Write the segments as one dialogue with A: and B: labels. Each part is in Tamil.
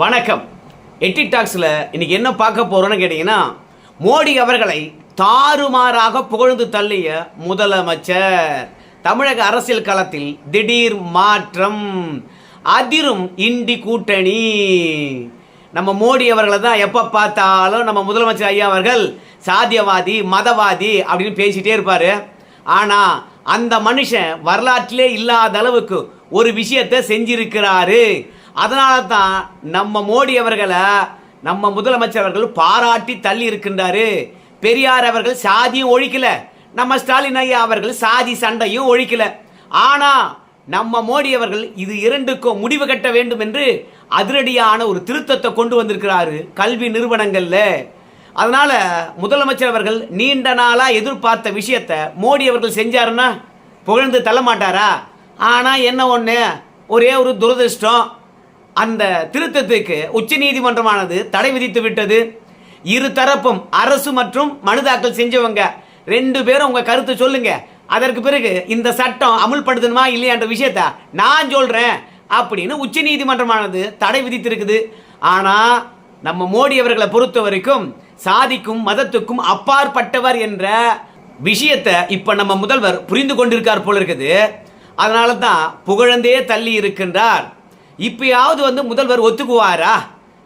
A: வணக்கம். எட்டி டாக்ஸில் இன்னைக்கு என்ன பார்க்க போறோம்னு கேட்டீங்கன்னா, மோடி அவர்களை தாறுமாறாக புகழ்ந்து தள்ளிய முதலமைச்சர். தமிழக அரசியல் களத்தில் திடீர் மாற்றம், அதிரும் இண்டி கூட்டணி. நம்ம மோடி அவர்களை தான் எப்போ பார்த்தாலும் நம்ம முதலமைச்சர் ஐயா அவர்கள் சாதியவாதி மதவாதி அப்படின்னு பேசிட்டே இருப்பார். ஆனால் அந்த மனுஷன் வரலாற்றிலே இல்லாத அளவுக்கு ஒரு விஷயத்தை செஞ்சிருக்கிறாரு. அதனால தான் நம்ம மோடி அவர்களை நம்ம முதலமைச்சர் அவர்கள் பாராட்டி தள்ளி இருக்கின்றாரு. பெரியார் அவர்கள் சாதியும் ஒழிக்கல, நம்ம ஸ்டாலின் ஐயா அவர்கள் சாதி சண்டையும் ஒழிக்கல. ஆனா நம்ம மோடி அவர்கள் இது இரண்டுக்கும் முடிவு கட்ட வேண்டும் என்று அதிரடியான ஒரு திருத்தத்தை கொண்டு வந்திருக்கிறாரு கல்வி நிறுவனங்கள்ல. அதனால முதலமைச்சர் அவர்கள் நீண்ட நாளா எதிர்பார்த்த விஷயத்தை மோடி அவர்கள் செஞ்சாருன்னா புகழ்ந்து தள்ள மாட்டாரா? ஆனா என்ன ஒண்ணு, ஒரே ஒரு துரதிருஷ்டம், அந்த திருத்தத்துக்கு உச்ச நீதிமன்றமானது தடை விதித்து விட்டது. இரு தரப்பும் அரசு மற்றும் மனு தாக்கல் செஞ்சவங்க ரெண்டு பேரும் உங்க கருத்து சொல்லுங்க, அதற்கு பிறகு இந்த சட்டம் அமுல்படுத்தணுமா இல்லையான்ற விஷயத்த நான் சொல்றேன் அப்படின்னு உச்ச நீதிமன்றமானது தடை விதித்திருக்குது. ஆனா நம்ம மோடி அவர்களை பொறுத்த வரைக்கும் சாதிக்கும் மதத்துக்கும் அப்பாற்பட்டவர் என்ற விஷயத்தை இப்ப நம்ம முதல்வர் புரிந்து கொண்டிருக்கார் போல இருக்குது. அதனால தான் புகழந்தே தள்ளி இருக்கின்றார். இப்பயாவது முதல்வர் ஒத்துக்குவாரா?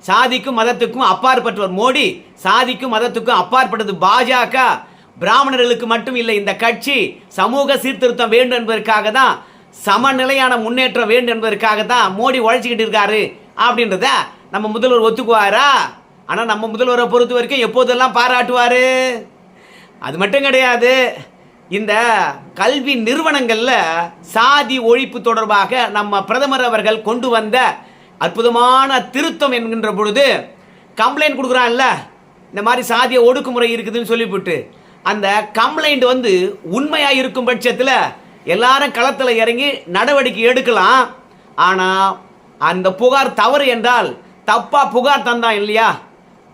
A: சாதிக்கும் மதத்துக்கும் அப்பாற்பட்டவர் மோடி, சாதிக்கும் மதத்துக்கும் அப்பாற்பட்டது பாஜக. பிராமணர்களுக்கு மட்டும் இல்லை, இந்த கட்சி சமூக சீர்திருத்தம் வேண்டும் என்பதற்காக தான், சமநிலையான முன்னேற்றம் வேண்டும் என்பதற்காக தான் மோடி உழைச்சிக்கிட்டு இருக்காரு அப்படின்றத நம்ம முதல்வர் ஒத்துக்குவாரா? ஆனா நம்ம முதல்வரை பொறுத்த வரைக்கும் எப்போதெல்லாம் பாராட்டுவாரு. அது மட்டும் கிடையாது, இந்த கல்வி நிறுவனங்கள்ல சாதி ஒழிப்பு தொடர்பாக நம்ம பிரதமர் அவர்கள் கொண்டு வந்த அற்புதமான திருத்தம் என்கின்ற பொழுது கம்ப்ளைண்ட் கொடுக்குறான்ல, இந்த மாதிரி சாதிய ஒடுக்குமுறை இருக்குதுன்னு சொல்லிவிட்டு அந்த கம்ப்ளைண்ட் உண்மையா இருக்கும் பட்சத்தில் எல்லாரும் களத்தில் இறங்கி நடவடிக்கை எடுக்கலாம். ஆனா அந்த புகார் தவறு என்றால் தப்பா புகார் தந்தான் இல்லையா,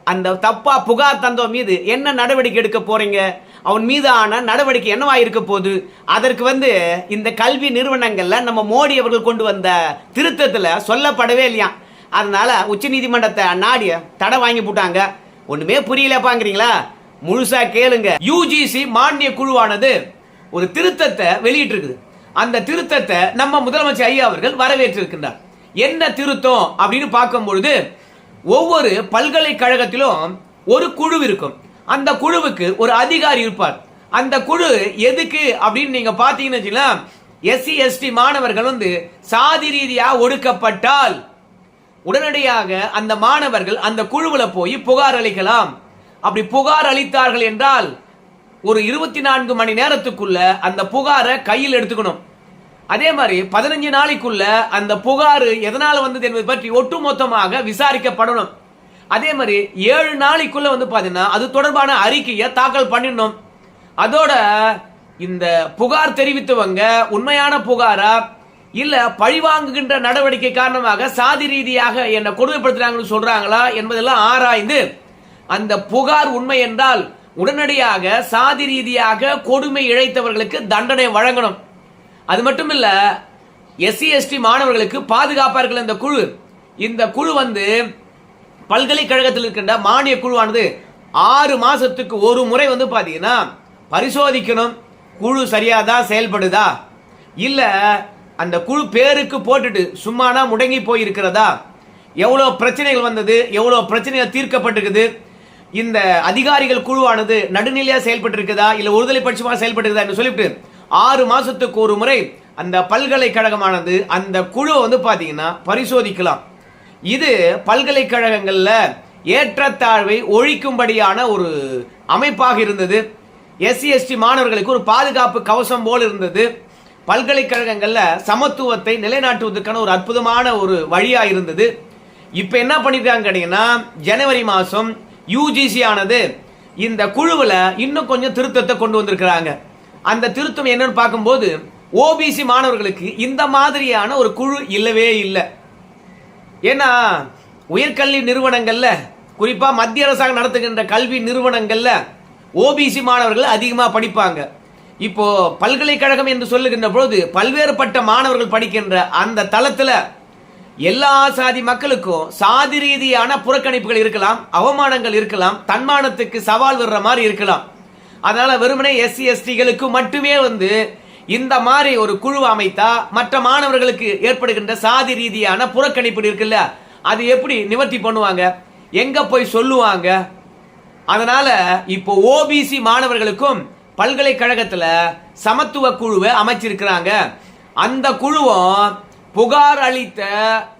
A: அந்த தப்பா புகார் தந்தவன் மீது என்ன நடவடிக்கை எடுக்க போறீங்க? அவன் மீதான நடவடிக்கை என்னவா இருக்க போகுது? அதற்கு இந்த கல்வி நிறுவனங்கள்ல நம்ம மோடி அவர்கள் கொண்டு வந்த திருத்தத்துல சொல்லப்படவே இல்லையா. அதனால உச்ச நீதிமன்றத்தை நாடிய தடை வாங்கி போட்டாங்க. ஒண்ணுமே புரியலப்பாங்கிறீங்களா? முழுசா கேளுங்க. யுஜிசி மானிய குழுவானது ஒரு திருத்தத்தை வெளியிட்டு இருக்குது. அந்த திருத்தத்தை நம்ம முதலமைச்சர் ஐயா அவர்கள் வரவேற்றிருக்கின்றார். என்ன திருத்தம் அப்படின்னு பார்க்கும் பொழுது, ஒவ்வொரு பல்கலைக்கழகத்திலும் ஒரு குழு இருக்கும். அந்த குழுவுக்கு ஒரு அதிகாரி இருப்பார். அந்த குழு எதுக்கு அப்படின்னு நீங்க பாத்தீங்கன்னா, எஸ்சி எஸ்டி மாணவர்கள் சாதி ரீதியா ஒடுக்கப்பட்டால் உடனடியாக அந்த மாணவர்கள் அந்த குழுவுல போய் புகார் அளிக்கலாம். அப்படி புகார் அளித்தார்கள் என்றால் ஒரு 24 மணி நேரத்துக்குள்ள அந்த புகாரை கையில் எடுத்துக்கணும். அதே மாதிரி 15 நாளைக்குள்ள அந்த புகார் எதனால வந்தது என்பதை பற்றி ஒட்டுமொத்தமாக விசாரிக்கப்படணும். அதே மாதிரி 7 நாளைக்குள்ள பாத்தீங்கன்னா அது தொடர்பான அறிக்கையை தாக்கல் பண்ணிடணும். அதோட இந்த புகார் தெரிவித்தவங்க உண்மையான புகாரா இல்ல பழிவாங்குகின்ற நடவடிக்கை காரணமாக சாதி ரீதியாக என்ன கொடுமைப்படுத்துறாங்கன்னு சொல்றாங்களா என்பதெல்லாம் ஆராய்ந்து அந்த புகார் உண்மை என்றால் உடனடியாக சாதி ரீதியாக கொடுமை இழைத்தவர்களுக்கு தண்டனை வழங்கணும். அது மட்டும் இல்ல, எஸ்சி எஸ்டி மாணவர்களுக்கு பாதுகாப்பார்கள் இந்த குழு. இந்த குழு பல்கலைக்கழகத்தில் இருக்கின்ற மானிய குழுவானது 6 மாசத்துக்கு ஒரு முறை பாத்தீங்கன்னா பரிசோதிக்கணும். குழு சரியாதான் செயல்படுதா, இல்ல அந்த குழு பேருக்கு போட்டுட்டு சும்மானா முடங்கி போய் இருக்கிறதா, எவ்வளவு பிரச்சனைகள் வந்தது, எவ்வளவு பிரச்சனைகள் தீர்க்கப்பட்டிருக்குது, இந்த அதிகாரிகள் குழுவானது நடுநிலையா செயல்பட்டு இருக்குதா இல்ல ஒருதலை பட்சமா செயல்பட்டு இருக்குதா சொல்லிட்டு 6 மாசத்துக்கு ஒரு முறை அந்த பல்கலைக்கழகமானது அந்த குழு பாத்தீங்கன்னா பரிசோதிக்கலாம். இது பல்கலைக்கழகங்கள்ல ஏற்றத்தாழ்வை ஒழிக்கும்படியான ஒரு அமைப்பாக இருந்தது. எஸ்சி எஸ்டி மாணவர்களுக்கு ஒரு பாதுகாப்பு கவசம் போல் இருந்தது. பல்கலைக்கழகங்கள்ல சமத்துவத்தை நிலைநாட்டுவதற்கான ஒரு அற்புதமான ஒரு வழியா இருந்தது. இப்ப என்ன பண்ணிருக்காங்க கேட்டீங்கன்னா, ஜனவரி மாசம் யுஜிசி ஆனது இந்த குழுவுல இன்னும் கொஞ்சம் திருத்தத்தை கொண்டு வந்திருக்கிறாங்க. அந்த திருத்தம் என்னன்னு பார்க்கும்போது, ஓபிசி மாணவர்களுக்கு இந்த மாதிரியான ஒரு குழு இல்லவே இல்லை. ஏன்னா உயர்கல்வி நிறுவனங்கள்ல, குறிப்பா மத்திய அரசாங்கம் நடத்துகின்ற கல்வி நிறுவனங்கள்ல ஓபிசி மாணவர்கள் அதிகமா படிப்பாங்க. இப்போ பல்கலைக்கழகம் என்று சொல்லுகின்ற பொழுது பல்வேறுபட்ட மாணவர்கள் படிக்கின்ற அந்த தளத்துல எல்லா சாதி மக்களுக்கும் சாதி ரீதியான புறக்கணிப்புகள் இருக்கலாம், அவமானங்கள் இருக்கலாம், தன்மானத்துக்கு சவால் விடுற மாதிரி இருக்கலாம். அதனால வெறுமனே எஸ்சி எஸ்டிகளுக்கு மட்டுமே இந்த மாதிரி ஒரு குழு அமைத்தா மற்ற மாணவர்களுக்கு ஏற்படுகின்ற சாதி ரீதியான புறக்கணிப்பு இருக்குல்ல, அது எப்படி நிவர்த்தி பண்ணுவாங்க, எங்க போய் சொல்லுவாங்க? அதனால இப்போ ஓபிசி மாணவர்களுக்கும் பல்கலைக்கழகத்துல சமத்துவ குழுவை அமைச்சிருக்கிறாங்க. அந்த குழுவும் புகார் அளித்த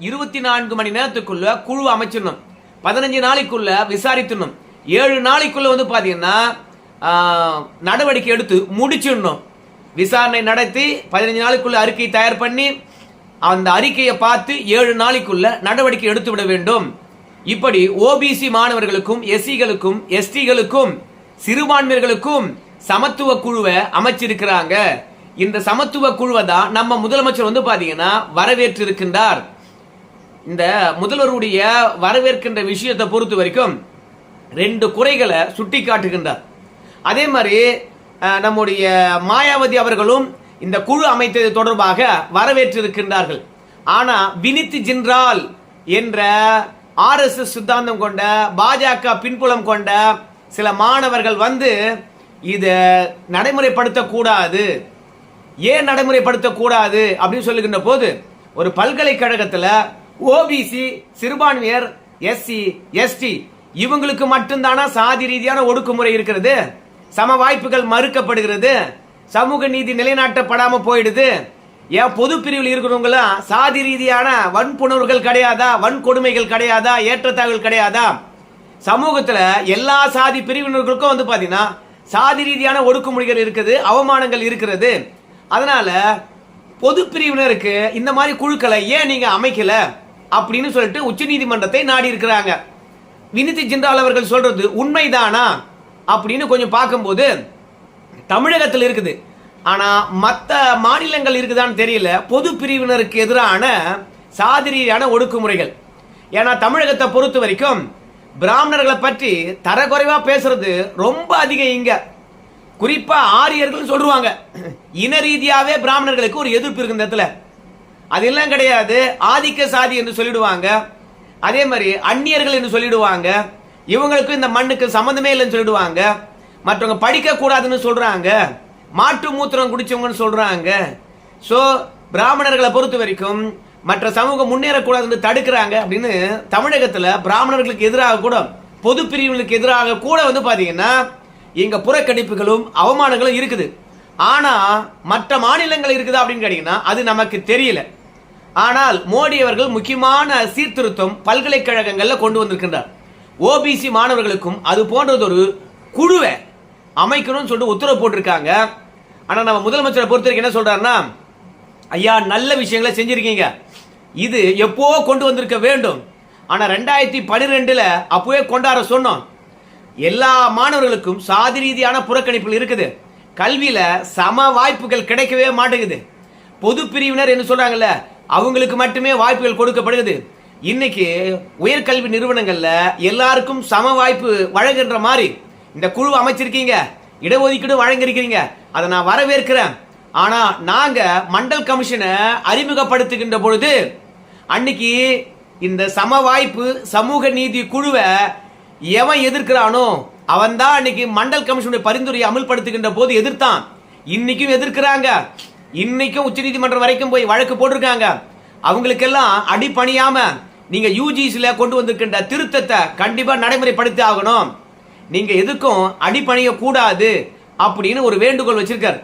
A: 24 மணி நேரத்துக்குள்ள குழு அமைச்சிடணும், 15 நாளைக்குள்ள விசாரித்துணும், 7 நாளைக்குள்ள பாத்தீங்கன்னா நடவடிக்கை எடுத்து முடிச்சிடணும். விசாரணை நடத்தி 15 நாளுக்குள்ள அறிக்கை தயார் பண்ணி அந்த அறிக்கையை பார்த்து 7 நாளைக்குள்ள நடவடிக்கை எடுத்து விட வேண்டும். இப்படி ஓபிசி மாணவர்களுக்கும் எஸ்சிகளுக்கும் எஸ்டிகளுக்கும் சிறுபான்மையர்களுக்கும் சமத்துவ குழுவை அமைச்சிருக்கிறாங்க. இந்த சமத்துவ குழுவை தான் நம்ம முதலமைச்சர் பாத்தீங்கன்னா வரவேற்று இருக்கின்றார். இந்த முதல்வருடைய வரவேற்கின்ற விஷயத்தை பொறுத்த வரைக்கும் 2 குறைகளை சுட்டி காட்டுகின்றார். அதே மாதிரி நம்முடைய மாயாவதி அவர்களும் இந்த குழு அமைத்தது தொடர்பாக வரவேற்றிருக்கின்றார்கள். ஆனா வினித் ஜின்ரால் என்ற RSS சித்தாந்தம் கொண்ட பாஜக பின்புலம் கொண்ட சில மாணவர்கள் இத நடைமுறைப்படுத்தக்கூடாது. ஏன் நடைமுறைப்படுத்தக்கூடாது அப்படின்னு சொல்லுகின்ற போது, ஒரு பல்கலைக்கழகத்துல ஓபிசி சிறுபான்மையர் எஸ்சி எஸ்டி இவங்களுக்கு மட்டும்தானா சாதி ரீதியான ஒடுக்குமுறை இருக்கிறது, சம வாய்ப்புகள் மறுக்கப்படுகிறது, சமூக நீதி நிலைநாட்டப்படாம போயிடுது? ஏன் பொது பிரிவில் இருக்கிறவங்களாம் சாதி ரீதியான வன்புணர்வுகள் கிடையாதா, வன்கொடுமைகள் கிடையாதா, ஏற்றத்தாழ்வுகள் கிடையாதா? சமூகத்துல எல்லா சாதி பிரிவினர்களுக்கும் பாத்தீங்கன்னா சாதி ரீதியான ஒடுக்குமுறைகள் இருக்குது, அவமானங்கள் இருக்கிறது. அதனால பொது பிரிவினருக்கு இந்த மாதிரி குழுக்களை ஏன் நீங்க அமைக்கல அப்படின்னு சொல்லிட்டு உச்ச நீதிமன்றத்தை நாடி இருக்கிறாங்க. வினித் ஜின்ரால் அவர்கள் சொல்றது உண்மைதானா அப்படின்னு கொஞ்சம் பார்க்கும்போது தமிழகத்தில் இருக்குது, ஆனா மற்ற மாநிலங்கள் இருக்குதான்னு தெரியல பொது பிரிவினருக்கு எதிரான சாதி ரீதியான ஒடுக்குமுறைகள். ஏன்னா தமிழகத்தை பொறுத்த வரைக்கும் பிராமணர்களை பற்றி தரக்குறைவா பேசுறது ரொம்ப அதிகம். இங்க குறிப்பா ஆரியர்கள் சொல்லுவாங்க, இன ரீதியாவே பிராமணர்களுக்கு ஒரு எதிர்ப்பு இருக்கு. இந்த இடத்துல அதெல்லாம் கிடையாது, ஆதிக்க சாதி என்று சொல்லிடுவாங்க. அதே மாதிரி அந்நியர்கள் என்று சொல்லிடுவாங்க, இவங்களுக்கு இந்த மண்ணுக்கு சம்பந்தமே இல்லைன்னு சொல்லிடுவாங்க. மற்றவங்க படிக்க கூடாதுன்னு சொல்றாங்க, மாட்டு மூத்திரம் குடிச்சவங்கன்னு சொல்றாங்க. சோ பிராமணர்களை பொறுத்த வரைக்கும் மற்ற சமூகம் முன்னேறக்கூடாதுன்னு தடுக்கிறாங்க அப்படின்னு தமிழகத்துல பிராமணர்களுக்கு எதிராக கூட பொது பிரிவுகளுக்கு எதிராக கூட பாத்தீங்கன்னா இங்க புறக்கணிப்புகளும் அவமானங்களும் இருக்குது. ஆனா மற்ற மாநிலங்கள் இருக்குதா அப்படின்னு கேட்டீங்கன்னா அது நமக்கு தெரியல. ஆனால் மோடி அவர்கள் முக்கியமான சீர்திருத்தம் பல்கலைக்கழகங்கள்ல கொண்டு வந்திருக்கின்றார். ஓபிசி மாணவர்களுக்கும் அது போன்றது ஒரு குழுவை அமைக்கணும்னு சொல்லிட்டு உத்தரவு போட்டிருக்காங்க. ஆனா நம்ம முதலமைச்சரை பொறுத்த வரைக்கும் என்ன சொல்றாருன்னா, ஐயா நல்ல விஷயங்களை செஞ்சிருக்கீங்க, இது எப்போ கொண்டு வந்திருக்க வேண்டும். ஆனா 2012 அப்பவே கொண்டாட சொன்னோம். எல்லா மாணவர்களுக்கும் சாதி ரீதியான புறக்கணிப்புகள் இருக்குது, கல்வியில சம வாய்ப்புகள் கிடைக்கவே மாட்டேங்குது, பொது பிரிவினர் என்று சொல்றாங்கல்ல அவங்களுக்கு மட்டுமே வாய்ப்புகள் கொடுக்கப்படுகிறது. இன்னைக்கு உயர்கல்வி நிறுவனங்கள்ல எல்லாருக்கும் சம வாய்ப்பு வழங்குகின்ற மாதிரி இந்த குழு அமைச்சிருக்கீங்க, இடஒதுக்கீடு வழங்கிருக்கீங்க, அதை நான் வரவேற்கிறேன். ஆனா நாங்க மண்டல் கமிஷனை அறிமுகப்படுத்துகின்ற பொழுது அன்னைக்கு இந்த சம வாய்ப்பு சமூக நீதி குழுவை எவன் எதிர்க்கிறானோ அவன் தான் அன்னைக்கு மண்டல் கமிஷனுடைய பரிந்துரையை அமல்படுத்துகின்ற போது எதிர்த்தான். இன்னைக்கும் எதிர்க்கிறாங்க, இன்னைக்கும் உச்ச நீதிமன்றம் வரைக்கும் போய் வழக்கு போட்டிருக்காங்க. அவங்களுக்கெல்லாம் அடிபணியாம நீங்க யூஜிசில கொண்டு வந்திருக்கின்ற திருத்தத்தை கண்டிப்பா நடைமுறைப்படுத்தி ஆகணும், நீங்க எதுக்கும் அடிபணிய கூடாது அப்படின்னு ஒரு வேண்டுகோள் வச்சிருக்காரு.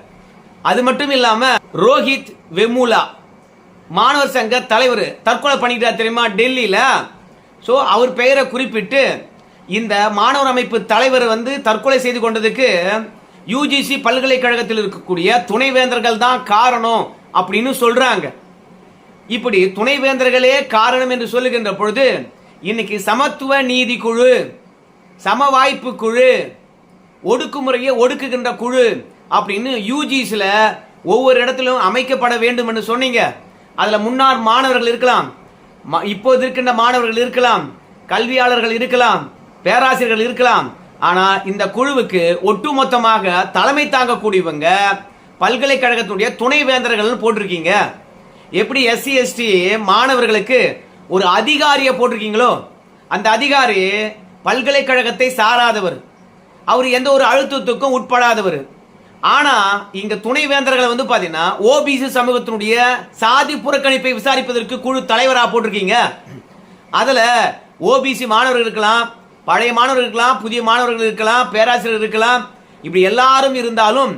A: அது மட்டும் இல்லாம ரோஹித் வெமுலா மாணவர் சங்க தலைவர் தற்கொலை பண்ணிட்டார் தெரியுமா டெல்லியில. சோ அவர் பெயரை குறிப்பிட்டு இந்த மாணவர் அமைப்பு தலைவர் தற்கொலை செய்து கொண்டதுக்கு யூஜிசி பல்கலைக்கழகத்தில் இருக்கக்கூடிய துணைவேந்தர்கள் தான் காரணம் அப்படின்னு சொல்றாங்க. இப்படி துணைவேந்தர்களே காரணம் என்று சொல்லுகின்ற பொழுது இன்னைக்கு சமத்துவ நீதி குழு, சம வாய்ப்பு குழு, ஒடுக்குமுறையை ஒடுக்குகின்ற குழு அப்படின்னு யூஜிசில ஒவ்வொரு இடத்திலும் அமைக்கப்பட வேண்டும் என்று சொன்னீங்க. அதுல முன்னாள் மாணவர்கள் இருக்கலாம், இப்போது இருக்கின்ற மாணவர்கள் இருக்கலாம், கல்வியாளர்கள் இருக்கலாம், பேராசிரியர்கள் இருக்கலாம். ஆனா இந்த குழுவுக்கு ஒட்டுமொத்தமாக தலைமை தாங்கக்கூடியவங்க பல்கலைக்கழகத்துடைய துணைவேந்தர்கள் போட்டிருக்கீங்க. எப்படி எஸ்சி எஸ்டி மாணவர்களுக்கு ஒரு அதிகாரியை போட்டிருக்கீங்களோ அந்த அதிகாரி பல்கலைக்கழகத்தை சாராதவர், அவர் எந்த ஒரு அழுத்தத்துக்கும் உட்படாதவர். ஆனா இங்க துணைவேந்தர்களை வந்து பாத்தீங்கன்னா ஓபிசி சமூகத்தினுடைய சாதி புறக்கணிப்பை விசாரிப்பதற்கு குழு தலைவரா போட்டிருக்கீங்க. அதுல ஓபிசி மாணவர்கள் இருக்கலாம், பழைய மாணவர்கள் இருக்கலாம், புதிய மாணவர்கள் இருக்கலாம், பேராசிரியர் இருக்கலாம், இப்படி எல்லாரும் இருந்தாலும்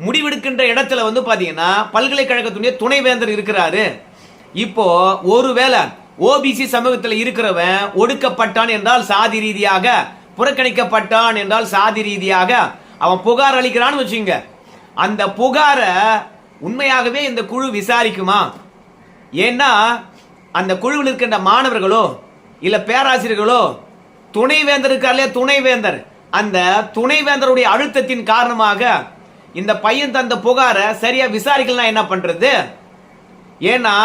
A: முடிவெடுக்கின்ற இடத்துல வந்து பாத்தீங்கன்னா பல்கலைக்கழகத்துடைய துணைவேந்தர் இருக்கிறாரு. இப்போ ஒருவேளை ஓபிசி சமூகத்தில் இருக்கிறவன் ஒடுக்கப்பட்டான் என்றால் சாதி ரீதியாக, புறக்கணிக்கப்பட்டான் என்றால் சாதி ரீதியாக அவன் புகார் அளிக்கிறான்னு வச்சுங்க, அந்த புகாரை உண்மையாகவே இந்த குழு விசாரிக்குமா? ஏன்னா அந்த குழுவில் இருக்கின்ற மாணவர்களோ இல்ல பேராசிரியர்களோ துணைவேந்தர் இருக்கார்லையா, துணைவேந்தர், அந்த துணைவேந்தருடைய அழுத்தத்தின் காரணமாக இந்த பையன் தந்த புகாரை சரியா விசாரிக்கலாம் என்ன பண்றது? ஏன்னா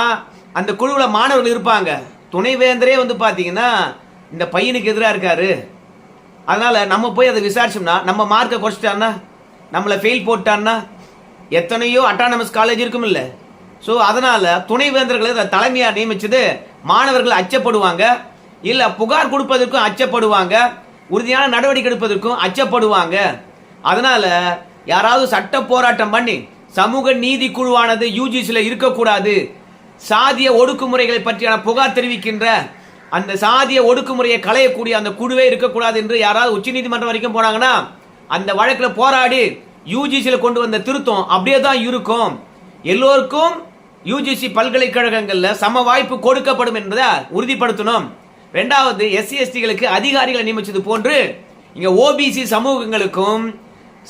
A: அந்த குழுவில் மாணவர்கள் இருப்பாங்க, துணைவேந்தரே வந்து பாத்தீங்கன்னா இந்த பையனுக்கு எதிராக இருக்காரு, அதனால நம்ம போய் அதை விசாரிச்சோம்னா நம்ம மார்க்கை குறைச்சிட்டான்னா, நம்மளை ஃபெயில் போட்டான்னா, எத்தனையோ அட்டானமஸ் காலேஜ் இருக்கும் இல்ல. ஸோ அதனால துணைவேந்தர்களை தலைமையாக நியமிச்சது மாணவர்கள் அச்சப்படுவாங்க, இல்ல புகார் கொடுப்பதற்கும் அச்சப்படுவாங்க, உறுதியான நடவடிக்கை எடுப்பதற்கும் அச்சப்படுவாங்க. அதனால யாராவது சட்ட போராட்டம் பண்ணி சமூக நீதி குழுவானது யூஜிசியில் இருக்கக்கூடாது, சாதிய ஒடுக்குமுறைகளை பற்றியான புகார் தெரிவிக்கின்ற அந்த சாதிய ஒடுக்குமுறையை களையக்கூடிய அந்த குழுவே இருக்கக்கூடாது என்று யாராவது உச்சநீதிமன்றம் வரைக்கும் போனாங்கன்னா அந்த வழக்கில் போராடி யூஜிசியில் கொண்டு வந்த திருத்தம் அப்படியே தான் இருக்கும். எல்லோருக்கும் யூஜிசி பல்கலைக்கழகங்கள்ல சம வாய்ப்பு கொடுக்கப்படும் என்பதை உறுதிப்படுத்தணும். ரெண்டாவது, எஸ்சி எஸ்டிகளுக்கு அதிகாரிகளை நியமிச்சது போன்று இங்க ஓபிசி சமூகங்களுக்கும்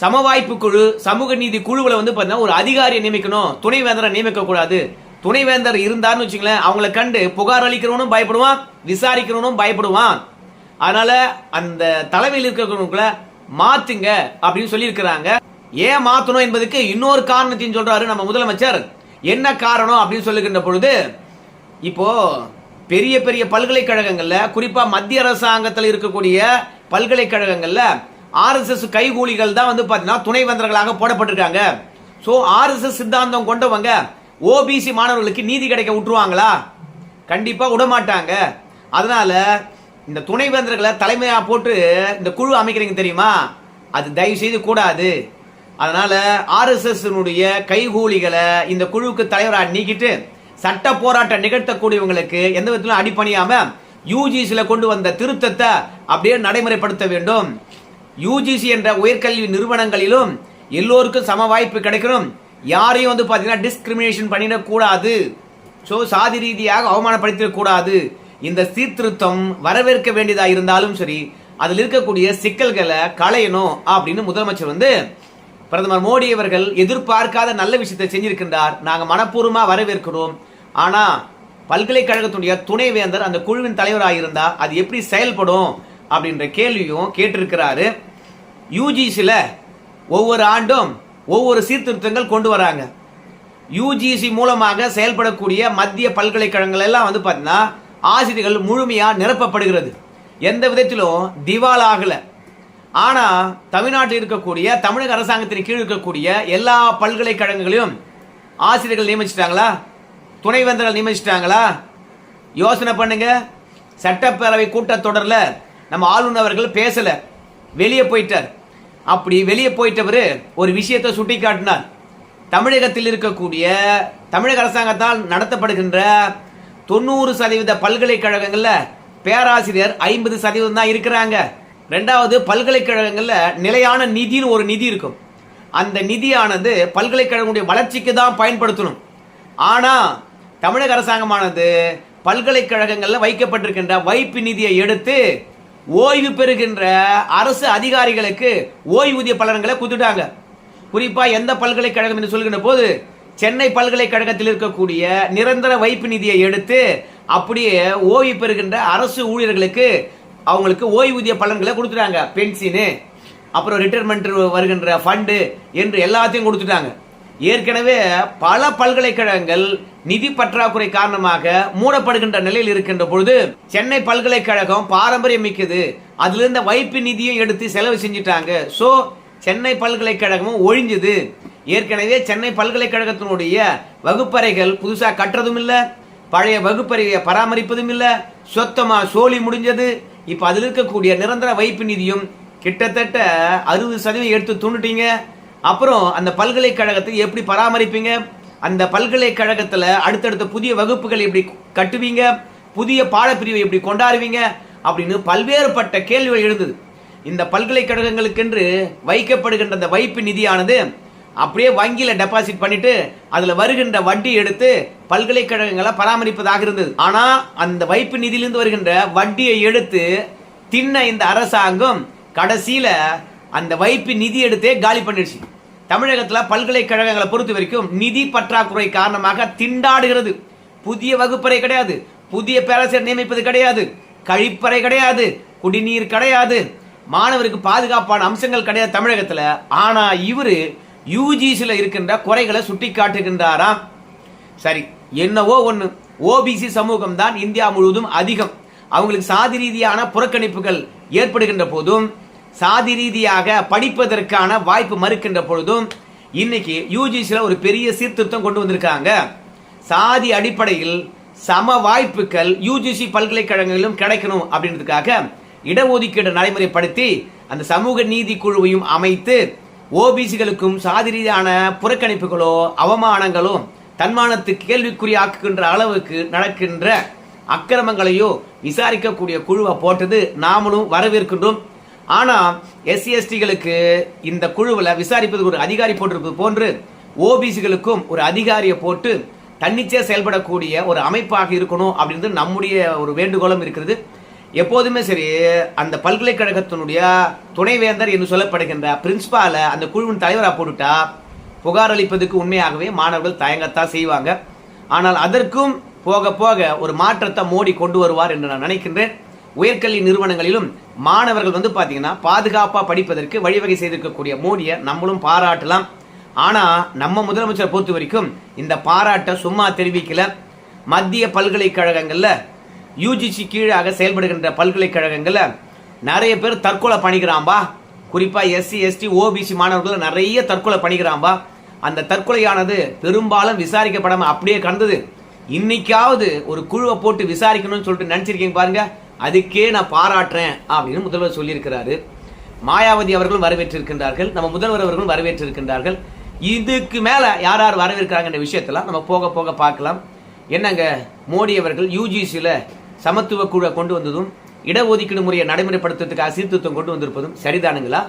A: சம வாய்ப்பு குழு, சமூக நீதி குழுவில் வந்து பார்த்தீங்கன்னா ஒரு அதிகாரியை நியமிக்கணும், துணைவேந்தரை நியமிக்க கூடாது. துணைவேந்தர் இருந்தார்னு வச்சுங்களேன், அவங்களை கண்டு புகார் அளிக்கிறவனும் பயப்படுவான், விசாரிக்கிறவனும் பயப்படுவான். அதனால அந்த தலைமையில் இருக்கிறவங்களை மாத்துங்க அப்படின்னு சொல்லி இருக்கிறாங்க. ஏன் மாத்தணும் என்பதுக்கு இன்னொரு காரணத்தையும் சொல்றாரு நம்ம முதலமைச்சர். என்ன காரணம் அப்படின்னு சொல்லுகின்ற பொழுது, இப்போ பெரிய பெரிய பல்கலைக்கழகங்கள்ல, குறிப்பா மத்திய அரசாங்கத்தில் இருக்கக்கூடிய பல்கலைக்கழகங்கள்ல ஆர்எஸ்எஸ் கைகூலிகள் தான் வந்து பாத்தீங்கன்னா துணைவேந்தர்களாக போடப்பட்டிருக்காங்க. சோ ஆர்எஸ்எஸ் சித்தாந்தம் கொண்டவங்க ஓபிசி மாணவர்களுக்கு நீதி கிடைக்க விட்டுருவாங்களா? கண்டிப்பா விடமாட்டாங்க. அதனால இந்த துணைவேந்தர்களை தலைமையா போட்டு இந்த குழு அமைக்கிறீங்க தெரியுமா, அது தயவு செய்து கூடாது. அதனால ஆர்எஸ்எஸ் கைகூலிகளை இந்த குழுவுக்கு தலைவராக நீக்கிட்டு சட்ட போராட்டம் நிகழ்த்தக்கூடியவங்களுக்கு எந்த விதத்திலும் அடிப்பணியாம யூஜிசியில் கொண்டு வந்த திருத்தத்தை அப்படியே நடைமுறைப்படுத்த வேண்டும். யூஜிசி என்ற உயர்கல்வி நிறுவனங்களிலும் எல்லோருக்கும் சம வாய்ப்பு கிடைக்கணும், யாரையும் வந்து பாத்தீங்கன்னா டிஸ்கிரிமினேஷன் பண்ணிடக்கூடாது, ஸோ சாதி ரீதியாக அவமானப்படுத்திடக்கூடாது. இந்த சீர்திருத்தம் வரவேற்க வேண்டியதா இருந்தாலும் சரி, அதில் இருக்கக்கூடிய சிக்கல்களை களையணும் அப்படின்னு முதலமைச்சர் வந்து பிரதமர் மோடி அவர்கள் எதிர்பார்க்காத நல்ல விஷயத்தை செஞ்சிருக்கின்றார். நாங்கள் மனப்பூர்வமாக வரவேற்கிறோம். ஆனா பல்கலைக்கழகத்துடைய துணைவேந்தர் அந்த குழுவின் தலைவராக இருந்தா அது எப்படி செயல்படும் அப்படின்ற கேள்வியும் கேட்டிருக்கிறாரு. யூஜிசியில் ஒவ்வொரு ஆண்டும் ஒவ்வொரு சீர்திருத்தங்கள் கொண்டு வராங்க. யூஜிசி மூலமாக செயல்படக்கூடிய மத்திய பல்கலைக்கழகங்கள் எல்லாம் வந்து பார்த்தீங்கன்னா ஆசிரியர்கள் முழுமையாக நிரப்பப்படுகிறது, எந்த விதத்திலும் திவாலாகல. ஆனா தமிழ்நாட்டில் இருக்கக்கூடிய தமிழக அரசாங்கத்தின் கீழ் இருக்கக்கூடிய எல்லா பல்கலைக்கழகங்களையும் ஆசிரியர்கள் நியமிச்சிட்டாங்களா? துணைவேந்தர்கள் நியமிச்சிட்டாங்களா? யோசனை பண்ணுங்க. சட்டப்பேரவை கூட்டத்தொடரில் நம்ம ஆளுநர் அவர்கள் பேசல, வெளியே போயிட்டார். அப்படி வெளியே போயிட்டவர் ஒரு விஷயத்தை சுட்டி காட்டினார். தமிழகத்தில் இருக்கக்கூடிய தமிழக அரசாங்கத்தால் நடத்தப்படுகின்ற 90% பல்கலைக்கழகங்கள்ல பேராசிரியர் 50% தான் இருக்கிறாங்க. ரெண்டாவது, பல்கலைக்கழகங்கள்ல நிலையான நிதின்னு ஒரு நிதி இருக்கும். அந்த நிதியானது பல்கலைக்கழகங்களுடைய வளர்ச்சிக்கு தான் பயன்படுத்தணும். ஆனா தமிழக அரசாங்கமானது பல்கலைக்கழகங்கள்ல வைக்கப்பட்டிருக்கின்ற வைப்பு நிதியை எடுத்து ஓய்வு பெறுகின்ற அரசு அதிகாரிகளுக்கு ஓய்வூதிய பலன்களை கொடுத்துட்டாங்க. குறிப்பா எந்த பல்கலைக்கழகம் என்று சொல்கின்ற போது சென்னை பல்கலைக்கழகத்தில் இருக்கக்கூடிய நிரந்தர வைப்பு நிதியை எடுத்து அப்படியே ஓய்வு பெறுகின்ற அரசு ஊழியர்களுக்கு அவங்களுக்கு ஓய்வூதிய பலன்களை கொடுத்துட்டாங்க. பென்ஷனு, அப்புறம் ரிட்டைர்மெண்ட் வருகின்ற ஃபண்டு என்று எல்லாத்தையும் கொடுத்துட்டாங்க. ஏற்கனவே பல பல்கலைக்கழகங்கள் நிதி பற்றாக்குறை காரணமாக மூடப்படுகின்ற நிலையில் இருக்கின்ற பொழுது சென்னை பல்கலைக்கழகம் பாரம்பரியம் மிக்கது, அதுல இருந்த வைப்பு நிதியும் எடுத்து செலவு செஞ்சுட்டாங்க. சோ சென்னை பல்கலைக்கழகமும் ஒழிஞ்சுது. ஏற்கனவே சென்னை பல்கலைக்கழகத்தினுடைய வகுப்பறைகள் புதுசா கட்டுறதும் இல்ல, பழைய வகுப்பறையை பராமரிப்பதும் இல்ல, சொத்தமா சோழி முடிஞ்சது. இப்ப அதில் இருக்கக்கூடிய நிரந்தர வைப்பு நிதியும் கிட்டத்தட்ட 60% எடுத்து துண்டுட்டீங்க. அப்புறம் அந்த பல்கலைக்கழகத்தை எப்படி பராமரிப்பீங்க? அந்த பல்கலைக்கழகத்துல அடுத்தடுத்த புதிய வகுப்புகள் எப்படி கட்டுவீங்க? புதிய பாடப்பிரிவை எப்படி கொண்டாடுவீங்க? அப்படின்னு பல்வேறுபட்ட கேள்விகள் எழுந்தது. இந்த பல்கலைக்கழகங்களுக்கென்று வைக்கப்படுகின்ற அந்த வைப்பு நிதியானது அப்படியே வங்கியில டெபாசிட் பண்ணிட்டு அதுல வருகின்ற வட்டி எடுத்து பல்கலைக்கழகங்களை பராமரிப்பதாக இருந்தது. ஆனா அந்த வைப்பு நிதியிலிருந்து வருகின்ற வட்டியை எடுத்து தின்ன இந்த அரசாங்கம் கடைசியில அந்த வைப்பு நிதி எடுத்தே காலி பண்ணிடுச்சு. தமிழகத்துல பல்கலைக்கழகங்களை பொறுத்த வரைக்கும் நிதி பற்றாக்குறை காரணமாக திண்டாடுகிறது. புதிய வகுப்பறை கிடையாது, புதிய பேராசிரியர் நியமிப்பது கிடையாது, கழிப்பறை கிடையாது, குடிநீர் கிடையாது, மாணவருக்கு பாதுகாப்பான அம்சங்கள் கிடையாது தமிழகத்துல. ஆனா இவரு யூஜிசில இருக்கின்ற குறைகளை சுட்டி காட்டுகின்றாராம். சரி, என்னவோ ஒண்ணு, ஓபிசி சமூகம் தான் இந்தியா முழுவதும் அதிகம். அவங்களுக்கு சாதி ரீதியான புறக்கணிப்புகள் ஏற்படுகின்ற போதும், சாதி ரீதியாக படிப்பதற்கான வாய்ப்பு மறுக்கின்ற பொழுதும் இன்னைக்கு யூஜிசில ஒரு பெரிய சீர்திருத்தம் கொண்டு வந்திருக்காங்க. சாதி அடிப்படையில் சம வாய்ப்புகள் யூஜிசி பல்கலைக்கழகங்களிலும் கிடைக்கணும் அப்படின்றதுக்காக இடஒதுக்கீடு நடைமுறைப்படுத்தி அந்த சமூக நீதி குழுவையும் அமைத்து ஓபிசிகளுக்கும் சாதி ரீதியான புறக்கணிப்புகளோ அவமானங்களோ தன்மானத்துக்கு கேள்விக்குறியாக்குகின்ற அளவுக்கு நடக்கின்ற அக்கிரமங்களையோ விசாரிக்கக்கூடிய குழுவை போட்டது நாமளும் வரவேற்கின்றோம். ஆனா SC/STகளுக்கு இந்த குழுவில் விசாரிப்பது ஒரு அதிகாரி போட்டிருப்பது போன்று ஓபிசிகளுக்கும் ஒரு அதிகாரியை போட்டு தன்னிச்சையா செயல்படக்கூடிய ஒரு அமைப்பாக இருக்கணும் அப்படின்றது நம்முடைய ஒரு வேண்டுகோளும் இருக்கிறது. எப்போதுமே சரி, அந்த பல்கலைக்கழகத்தினுடைய துணைவேந்தர் என்று சொல்லப்படுகின்ற பிரின்சிபால அந்த குழுவின் தலைவராக போட்டுட்டா புகார் அளிப்பதற்கு உண்மையாகவே மாணவர்கள் தயங்கத்தான் செய்வாங்க. ஆனால் அதற்கும் போக போக ஒரு மாற்றத்தை மோடி கொண்டு வருவார் என்று நான் நினைக்கின்றேன். உயர்கல்வி நிறுவனங்களிலும் மாணவர்கள் பாத்தீங்கன்னா பாதுகாப்பா படிப்பதற்கு வழிவகை செய்திருக்கக்கூடிய மோடியை நம்மளும் பாராட்டலாம். ஆனா நம்ம முதலமைச்சர் பொறுத்த வரைக்கும் இந்த பாராட்டை சும்மா தெரிவிக்கல. மத்திய பல்கலைக்கழகங்கள்ல யூஜிசி கீழாக செயல்படுகின்ற பல்கலைக்கழகங்கள்ல நிறைய பேர் தற்கொலை பண்ணிக்கிறான்பா. குறிப்பா SC/ST OBC மாணவர்கள் நிறைய தற்கொலை பண்ணிக்கிறான்பா. அந்த தற்கொலையானது பெரும்பாலும் விசாரிக்கப்படாம அப்படியே கடந்தது. இன்னைக்காவது ஒரு குழுவை போட்டு விசாரிக்கணும்னு சொல்லிட்டு நினைச்சிருக்கீங்க பாருங்க, அதுக்கே நான் பாராட்டுறேன் அப்படின்னு முதல்வர் சொல்லியிருக்கிறாரு. மாயாவதி அவர்களும் வரவேற்றிருக்கின்றார்கள், நம்ம முதல்வர் அவர்களும் வரவேற்றிருக்கின்றார்கள். இதுக்கு மேல யார் யார் வரவேற்கிறாங்க விஷயத்தெல்லாம் நம்ம போக போக பார்க்கலாம். என்னங்க, மோடி அவர்கள் யூஜிசியில சமத்துவ குழு கொண்டு வந்ததும் இடஒதுக்கீடு முறையை நடைமுறைப்படுத்துறதுக்காக சீர்திருத்தம் கொண்டு வந்திருப்பதும் சரிதானுங்களா?